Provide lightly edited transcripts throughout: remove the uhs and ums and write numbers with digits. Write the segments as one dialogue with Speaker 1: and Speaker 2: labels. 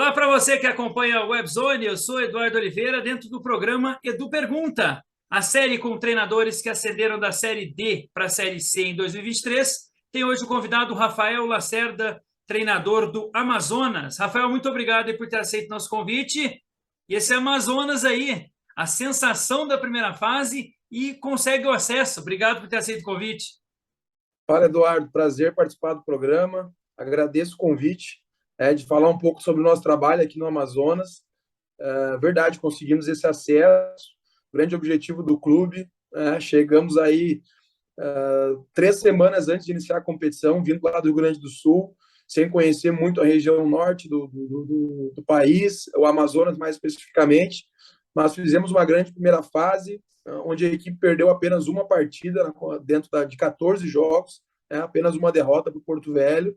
Speaker 1: Olá para você que acompanha o Webzone, eu sou Eduardo Oliveira, dentro do programa Edu Pergunta, a série com treinadores que ascenderam da Série D para a Série C em 2023. Tem hoje o convidado Rafael Lacerda, treinador do Amazonas. Rafael, muito obrigado por ter aceito nosso convite. E esse Amazonas aí, a sensação da primeira fase e consegue o acesso. Obrigado por ter aceito o convite.
Speaker 2: Fala, Eduardo. Prazer participar do programa. Agradeço o convite de falar um pouco sobre o nosso trabalho aqui no Amazonas. Verdade, conseguimos esse acesso, grande objetivo do clube. Chegamos aí 3 semanas antes de iniciar a competição, vindo lá do Rio Grande do Sul, sem conhecer muito a região norte do país, o Amazonas mais especificamente, mas fizemos uma grande primeira fase, onde a equipe perdeu apenas uma partida dentro de 14 jogos, apenas uma derrota para o Porto Velho,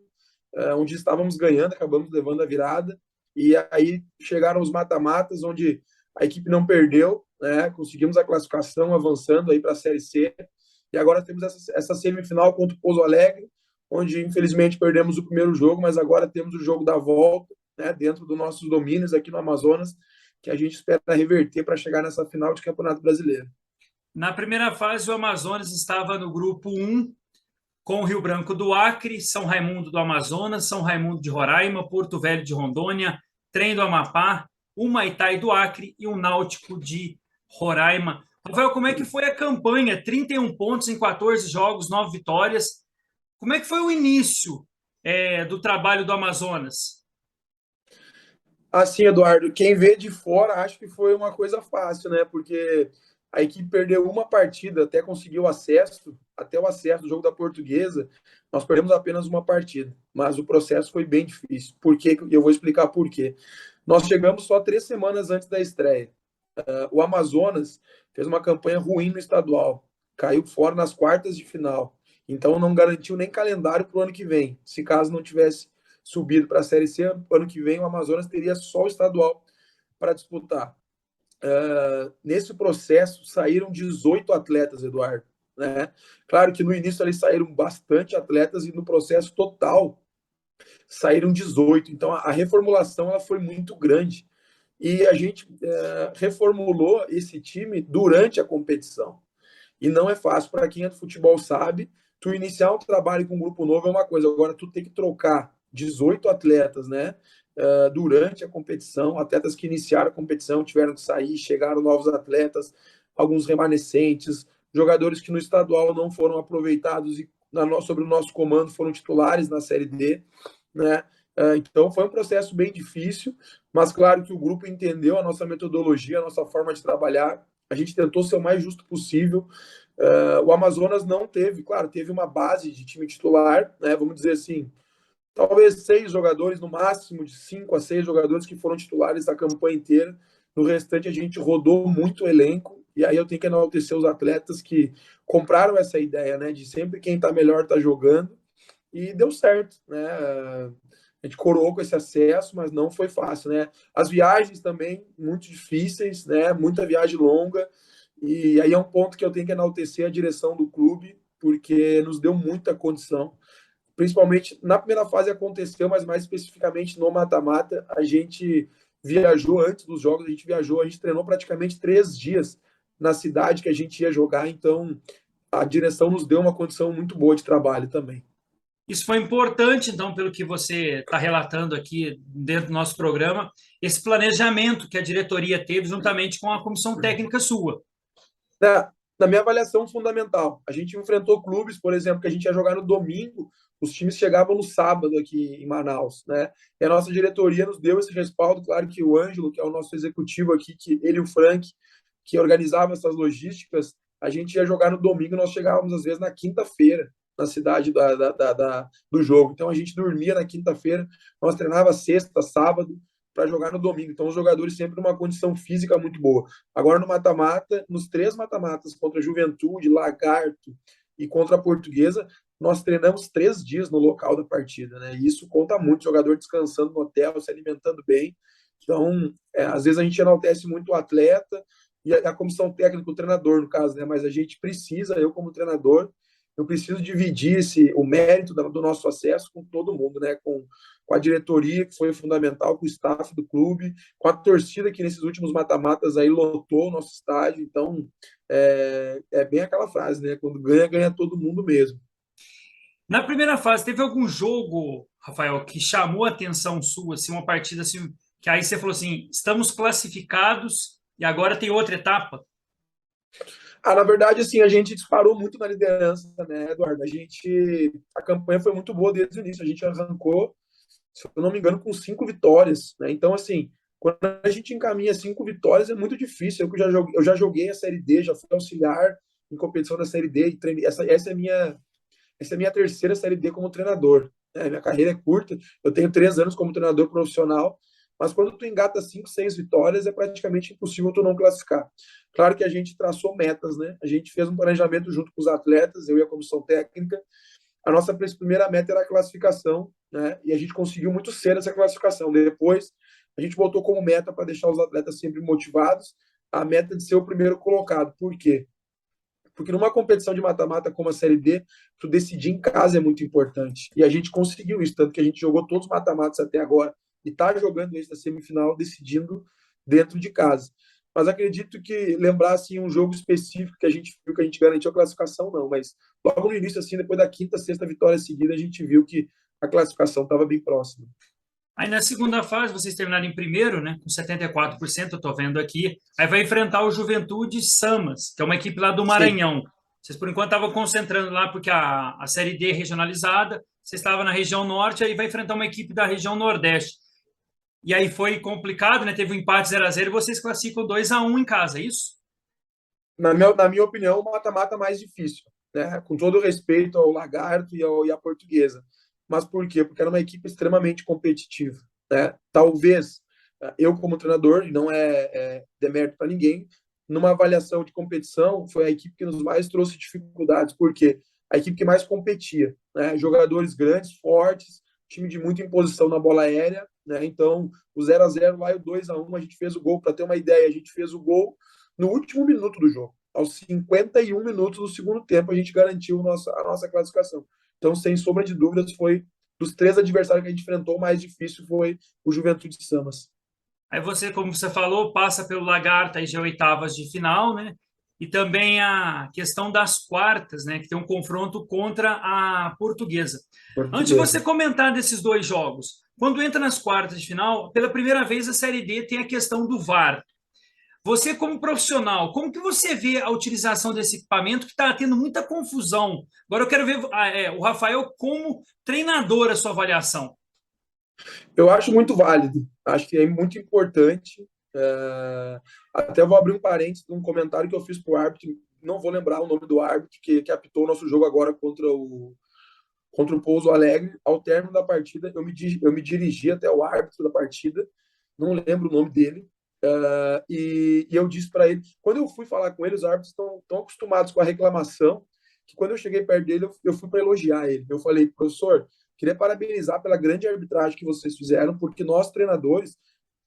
Speaker 2: onde estávamos ganhando, acabamos levando a virada, e aí chegaram os mata-matas, onde a equipe não perdeu, conseguimos a classificação avançando aí para a Série C, e agora temos essa semifinal contra o Pouso Alegre, onde infelizmente perdemos o primeiro jogo, mas agora temos o jogo da volta, dentro dos nossos domínios aqui no Amazonas, que a gente espera reverter para chegar nessa final de Campeonato Brasileiro.
Speaker 1: Na primeira fase, o Amazonas estava no grupo 1, com o Rio Branco do Acre, São Raimundo do Amazonas, São Raimundo de Roraima, Porto Velho de Rondônia, Trem do Amapá, Humaitá do Acre e o Náutico de Roraima. Rafael, como é que foi a campanha? 31 pontos em 14 jogos, 9 vitórias. Como é que foi o início do trabalho do Amazonas?
Speaker 2: Assim, Eduardo, quem vê de fora acha que foi uma coisa fácil, né? Porque a equipe perdeu uma partida até conseguir o acesso, até o acesso do jogo da Portuguesa, nós perdemos apenas uma partida, mas o processo foi bem difícil. Por quê? Eu vou explicar por quê. Nós chegamos só 3 semanas antes da estreia. O Amazonas fez uma campanha ruim no estadual, caiu fora nas quartas de final, então não garantiu nem calendário para o ano que vem. Se caso não tivesse subido para a Série C, ano que vem o Amazonas teria só o estadual para disputar. Nesse processo saíram 18 atletas, Eduardo. Né? Claro que no início eles saíram bastante atletas e no processo total saíram 18. Então a reformulação ela foi muito grande. E a gente reformulou esse time durante a competição. E não é fácil. Para quem é do futebol sabe, tu iniciar um trabalho com um grupo novo é uma coisa. Agora, tu tem que trocar 18 atletas, né? Durante a competição, atletas que iniciaram a competição tiveram que sair, chegaram novos atletas, alguns remanescentes, jogadores que no estadual não foram aproveitados e sobre o nosso comando foram titulares na Série D, né? Então foi um processo bem difícil, mas claro que o grupo entendeu a nossa metodologia, a nossa forma de trabalhar. A gente tentou ser o mais justo possível. O Amazonas não teve, claro, teve uma base de time titular, né? Vamos dizer assim, talvez 6 jogadores, no máximo de 5 a 6 jogadores que foram titulares a campanha inteira. No restante, a gente rodou muito o elenco. E aí eu tenho que enaltecer os atletas que compraram essa ideia, né? De sempre quem está melhor está jogando. E deu certo, né? A gente coroou com esse acesso, mas não foi fácil, né? As viagens também muito difíceis, né? Muita viagem longa. E aí é um ponto que eu tenho que enaltecer a direção do clube, porque nos deu muita condição. Principalmente na primeira fase aconteceu, mas mais especificamente no mata-mata, a gente viajou antes dos jogos, a gente treinou praticamente 3 dias na cidade que a gente ia jogar, então a direção nos deu uma condição muito boa de trabalho também.
Speaker 1: Isso foi importante, então, pelo que você está relatando aqui dentro do nosso programa, esse planejamento que a diretoria teve juntamente com a comissão técnica sua.
Speaker 2: Na minha avaliação, fundamental. A gente enfrentou clubes, por exemplo, que a gente ia jogar no domingo, os times chegavam no sábado aqui em Manaus, né? E a nossa diretoria nos deu esse respaldo. Claro que o Ângelo, que é o nosso executivo aqui, que ele e o Frank, que organizavam essas logísticas, a gente ia jogar no domingo, nós chegávamos às vezes na quinta-feira na cidade do jogo. Então a gente dormia na quinta-feira, nós treinava sexta, sábado, para jogar no domingo. Então, os jogadores sempre numa condição física muito boa. Agora, no mata-mata, nos 3 mata-matas contra a Juventude, Lagarto e contra a Portuguesa, nós treinamos 3 dias no local da partida, né? E isso conta muito, o jogador descansando no hotel, se alimentando bem. Então, às vezes a gente enaltece muito o atleta e a comissão técnica, o treinador, no caso, né? Mas a gente precisa, eu como treinador, eu preciso dividir o mérito do nosso acesso com todo mundo, né? Com a diretoria, que foi fundamental, com o staff do clube, com a torcida que nesses últimos mata-matas aí lotou o nosso estádio. Então, é bem aquela frase, né? Quando ganha, ganha todo mundo mesmo.
Speaker 1: Na primeira fase, teve algum jogo, Rafael, que chamou a atenção sua, assim, uma partida assim, que aí você falou assim, estamos classificados e agora tem outra etapa?
Speaker 2: Na verdade, assim, a gente disparou muito na liderança, né, Eduardo? A campanha foi muito boa desde o início. A gente arrancou, se eu não me engano, com 5 vitórias, né? Então, assim, quando a gente encaminha 5 vitórias é muito difícil. Eu já joguei a Série D, já fui auxiliar em competição da Série D e treinei. Essa é a minha terceira Série D como treinador. Né? Minha carreira é curta, eu tenho 3 anos como treinador profissional, mas quando tu engata 5, 6 vitórias, é praticamente impossível tu não classificar. Claro que a gente traçou metas, né? A gente fez um planejamento junto com os atletas, eu e a comissão técnica. A nossa primeira meta era a classificação, né? E a gente conseguiu muito cedo essa classificação. Depois, a gente botou como meta para deixar os atletas sempre motivados a meta de ser o primeiro colocado. Por quê? Porque numa competição de mata-mata como a Série D, tu decidir em casa é muito importante. E a gente conseguiu isso, tanto que a gente jogou todos os mata-matas até agora e está jogando esse da semifinal, decidindo dentro de casa. Mas acredito que lembrar assim, um jogo específico que a gente viu que a gente garantiu a classificação, não. Mas logo no início, assim, depois da quinta, sexta vitória seguida, a gente viu que a classificação estava bem próxima.
Speaker 1: Aí na segunda fase, vocês terminaram em primeiro, né, com 74%, eu estou vendo aqui. Aí vai enfrentar o Juventude Samas, que é uma equipe lá do
Speaker 2: Sim.
Speaker 1: Maranhão. Vocês, por enquanto, estavam concentrando lá, porque a Série D é regionalizada, vocês estavam na região norte, aí vai enfrentar uma equipe da região nordeste. E aí foi complicado, né? Teve um empate 0-0 e vocês classificam 2-1 em casa, é isso?
Speaker 2: Na minha opinião, o mata-mata mais difícil, né? Com todo respeito ao Lagarto e à Portuguesa. Mas por quê? Porque era uma equipe extremamente competitiva, né? Talvez eu, como treinador, e não é demérito para ninguém, numa avaliação de competição, foi a equipe que nos mais trouxe dificuldades, porque a equipe que mais competia, né? Jogadores grandes, fortes, time de muita imposição na bola aérea, né? Então, o 0-0 lá e o 2-1, a gente fez o gol, para ter uma ideia, a gente fez o gol no último minuto do jogo. Aos 51 minutos do segundo tempo, a gente garantiu a nossa classificação. Então, sem sombra de dúvidas, foi dos 3 adversários que a gente enfrentou, o mais difícil foi o Juventude de Samas.
Speaker 1: Aí você, como você falou, passa pelo Lagarto, aí já é oitavas de final, né? E também a questão das quartas, né? Que tem um confronto contra a Portuguesa. Antes de você
Speaker 2: Portuguesa.
Speaker 1: comentar desses dois jogos, quando entra nas quartas de final, pela primeira vez a Série D tem a questão do VAR. Você, como profissional, como que você vê a utilização desse equipamento que está tendo muita confusão? Agora eu quero ver o Rafael como treinador, a sua avaliação.
Speaker 2: Eu acho muito válido, acho que é muito importante. Até vou abrir um parênteses de um comentário que eu fiz para o árbitro, não vou lembrar o nome do árbitro que apitou o nosso jogo agora contra o Pouso Alegre. Ao término da partida, eu me dirigi até o árbitro da partida, não lembro o nome dele, e eu disse para ele, quando eu fui falar com ele, os árbitros estão tão acostumados com a reclamação, que quando eu cheguei perto dele, eu fui para elogiar ele. Eu falei, professor, queria parabenizar pela grande arbitragem que vocês fizeram, porque nós, treinadores,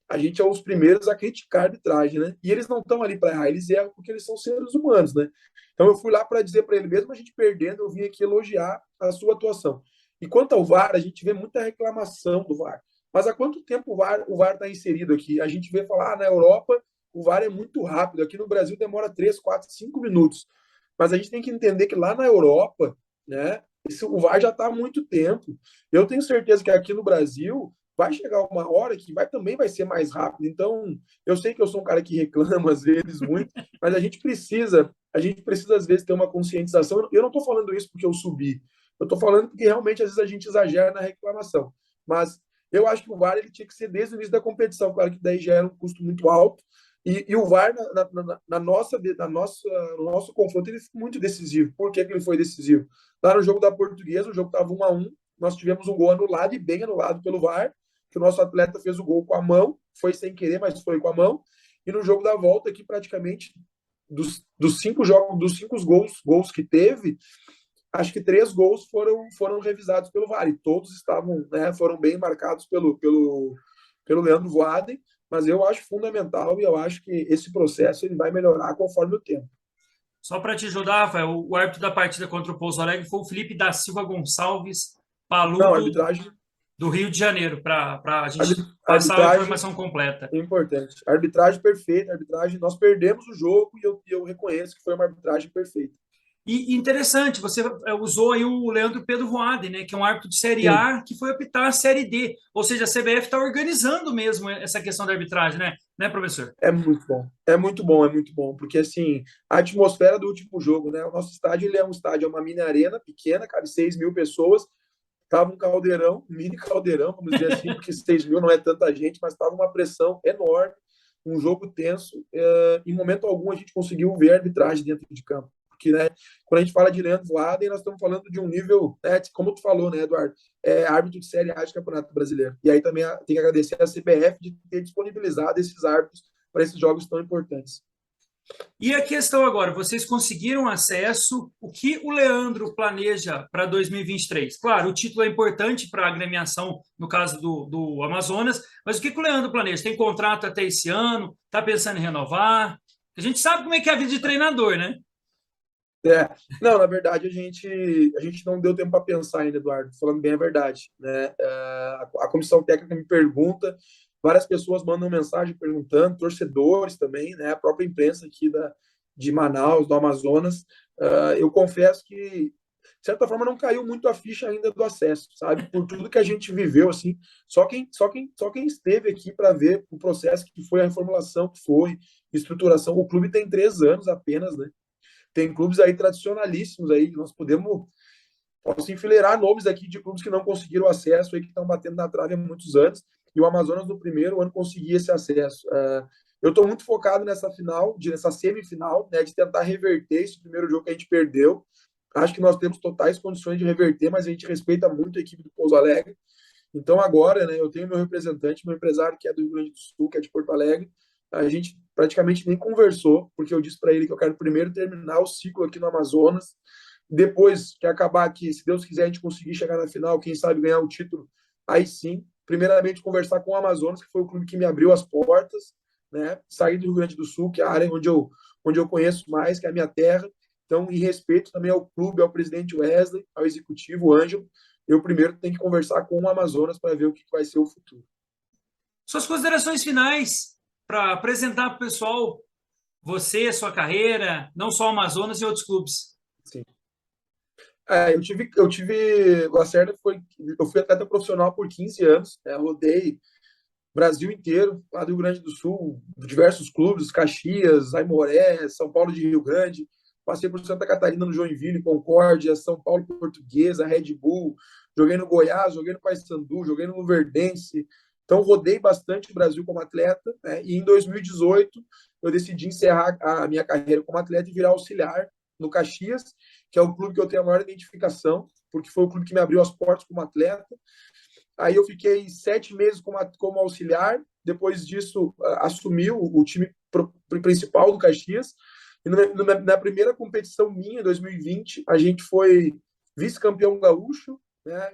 Speaker 2: a gente é os primeiros a criticar a arbitragem, né? E eles não estão ali para errar, eles erram porque eles são seres humanos, né? Então eu fui lá para dizer para ele, mesmo a gente perdendo, eu vim aqui elogiar a sua atuação. E quanto ao VAR, a gente vê muita reclamação do VAR. Mas há quanto tempo o VAR está inserido aqui? A gente vê falar, na Europa o VAR é muito rápido, aqui no Brasil demora 3, 4, 5 minutos. Mas a gente tem que entender que lá na Europa, né, o VAR já está há muito tempo. Eu tenho certeza que aqui no Brasil vai chegar uma hora que também vai ser mais rápido. Então, eu sei que eu sou um cara que reclama às vezes muito, mas a gente precisa às vezes ter uma conscientização. Eu não estou falando isso porque eu subi. Eu estou falando porque realmente às vezes a gente exagera na reclamação. Mas eu acho que o VAR ele tinha que ser desde o início da competição, claro que daí já era um custo muito alto. E o VAR no nosso confronto ele foi muito decisivo. Por que ele foi decisivo? Lá no jogo da Portuguesa, o jogo estava 1-1, nós tivemos um gol anulado e bem anulado pelo VAR, que o nosso atleta fez o gol com a mão, foi sem querer, mas foi com a mão. E no jogo da volta, que praticamente dos 5 jogos, dos 5 gols que teve, acho que 3 gols foram revisados pelo VAR. E todos estavam, né, foram bem marcados pelo Leandro Voaden, mas eu acho fundamental e eu acho que esse processo ele vai melhorar conforme o tempo.
Speaker 1: Só para te ajudar, Rafael, o árbitro da partida contra o Pouso Alegre foi o Felipe da Silva Gonçalves
Speaker 2: Não,
Speaker 1: Paludo,
Speaker 2: arbitragem,
Speaker 1: do Rio de Janeiro, para a gente passar a
Speaker 2: arbitragem
Speaker 1: informação completa.
Speaker 2: é importante. Arbitragem perfeita, arbitragem. Nós perdemos o jogo e eu reconheço que foi uma arbitragem perfeita.
Speaker 1: E interessante, você usou aí o Leandro Pedro Voaden, né, que é um árbitro de Série
Speaker 2: Sim,
Speaker 1: A que foi apitar a Série D. Ou seja, a CBF está organizando mesmo essa questão da arbitragem, né, professor?
Speaker 2: é muito bom. É muito bom, é muito bom. Porque, assim, a atmosfera do último jogo, né? O nosso estádio, ele é um estádio, é uma mini arena pequena, cabe 6.000 pessoas. Tava um caldeirão, um mini caldeirão, vamos dizer assim, porque 6.000 não é tanta gente, mas estava uma pressão enorme, um jogo tenso. Em momento algum a gente conseguiu ver a arbitragem dentro de campo. Porque, né, quando a gente fala de Leandro Voaden, nós estamos falando de um nível, né, como tu falou, né, Eduardo, árbitro de Série A de Campeonato Brasileiro. E aí também tem que agradecer a CBF de ter disponibilizado esses árbitros para esses jogos tão importantes.
Speaker 1: E a questão agora, vocês conseguiram acesso? O que o Leandro planeja para 2023? Claro, o título é importante para a agremiação, no caso do Amazonas, mas o que o Leandro planeja? Tem contrato até esse ano? Está pensando em renovar? A gente sabe como é que é a vida de treinador, né?
Speaker 2: É, não, na verdade a gente não deu tempo para pensar ainda, Eduardo, falando bem a verdade, né? A comissão técnica me pergunta, várias pessoas mandam mensagem perguntando, torcedores também, né? A própria imprensa aqui de Manaus, do Amazonas. Eu confesso que, de certa forma, não caiu muito a ficha ainda do acesso, sabe? Por tudo que a gente viveu, assim, só quem esteve aqui para ver o processo que foi a reformulação, que foi estruturação. O clube tem 3 anos apenas, né? Tem clubes aí tradicionalíssimos aí, nós posso enfileirar nomes aqui de clubes que não conseguiram acesso aí, que estão batendo na trave há muitos anos, e o Amazonas no primeiro ano conseguia esse acesso. Eu estou muito focado nessa final, nessa semifinal, né, de tentar reverter esse primeiro jogo que a gente perdeu. Acho que nós temos totais condições de reverter, mas a gente respeita muito a equipe do Pouso Alegre. Então agora, né, eu tenho meu representante, meu empresário que é do Rio Grande do Sul, que é de Porto Alegre. A gente praticamente nem conversou, porque eu disse para ele que eu quero primeiro terminar o ciclo aqui no Amazonas, depois que acabar aqui, se Deus quiser a gente conseguir chegar na final, quem sabe ganhar o título, aí sim, primeiramente conversar com o Amazonas, que foi o clube que me abriu as portas, né? Sair do Rio Grande do Sul, que é a área onde eu conheço mais, que é a minha terra. Então, em respeito também ao clube, ao presidente Wesley, ao executivo Ângelo, eu primeiro tenho que conversar com o Amazonas para ver o que vai ser o futuro.
Speaker 1: Suas considerações finais para apresentar para o pessoal você, sua carreira, não só o Amazonas e outros clubes.
Speaker 2: Sim. Eu tive, Lacerda eu fui atleta profissional por 15 anos, né? Rodei Brasil inteiro, lá do Rio Grande do Sul, diversos clubes, Caxias, Aimoré, São Paulo de Rio Grande, passei por Santa Catarina no Joinville, Concórdia, São Paulo Portuguesa, Red Bull, joguei no Goiás, joguei no Paysandu, joguei no Luverdense, então rodei bastante o Brasil como atleta, né? E em 2018 eu decidi encerrar a minha carreira como atleta e virar auxiliar no Caxias, que é o clube que eu tenho a maior identificação, porque foi o clube que me abriu as portas como atleta. Aí eu fiquei 7 meses como auxiliar. Depois disso, assumi o time principal do Caxias. E na primeira competição minha, em 2020, a gente foi vice-campeão gaúcho, né?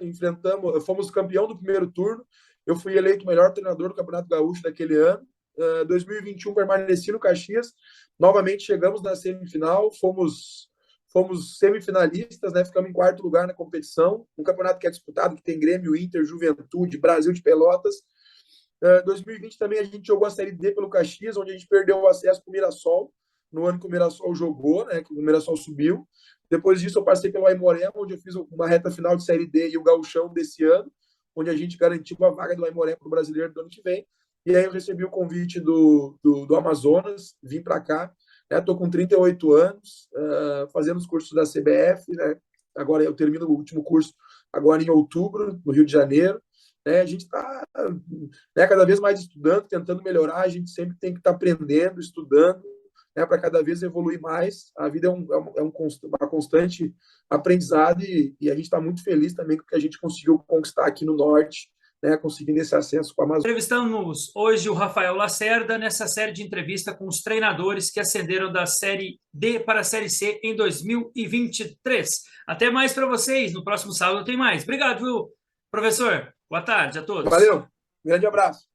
Speaker 2: Fomos campeão do primeiro turno. Eu fui eleito o melhor treinador do Campeonato Gaúcho daquele ano. 2021 permaneci no Caxias. Novamente chegamos na semifinal, fomos semifinalistas, né? Ficamos em quarto lugar na competição, um campeonato que é disputado, que tem Grêmio, Inter, Juventude, Brasil de Pelotas. 2020 também a gente jogou a Série D pelo Caxias, onde a gente perdeu o acesso para o Mirassol, no ano que o Mirassol jogou, né? Que o Mirassol subiu. Depois disso eu passei pelo Aimoré, onde eu fiz uma reta final de Série D e o Gauchão desse ano, onde a gente garantiu a vaga do Aimoré para o Brasileiro do ano que vem. E aí eu recebi o convite do Amazonas, vim para cá. Estou com 38 anos, fazendo os cursos da CBF, né? Agora eu termino o último curso agora em outubro, no Rio de Janeiro. Né? A gente está, né, cada vez mais estudando, tentando melhorar. A gente sempre tem que estar aprendendo, estudando, né, para cada vez evoluir mais. A vida uma constante aprendizado e a gente está muito feliz também com o que a gente conseguiu conquistar aqui no Norte, né, conseguindo esse acesso com a Amazônia.
Speaker 1: Entrevistamos hoje o Rafael Lacerda nessa série de entrevista com os treinadores que ascenderam da Série D para a Série C em 2023. Até mais para vocês. No próximo sábado tem mais. Obrigado, viu, professor? Boa tarde a todos.
Speaker 2: Valeu, grande abraço.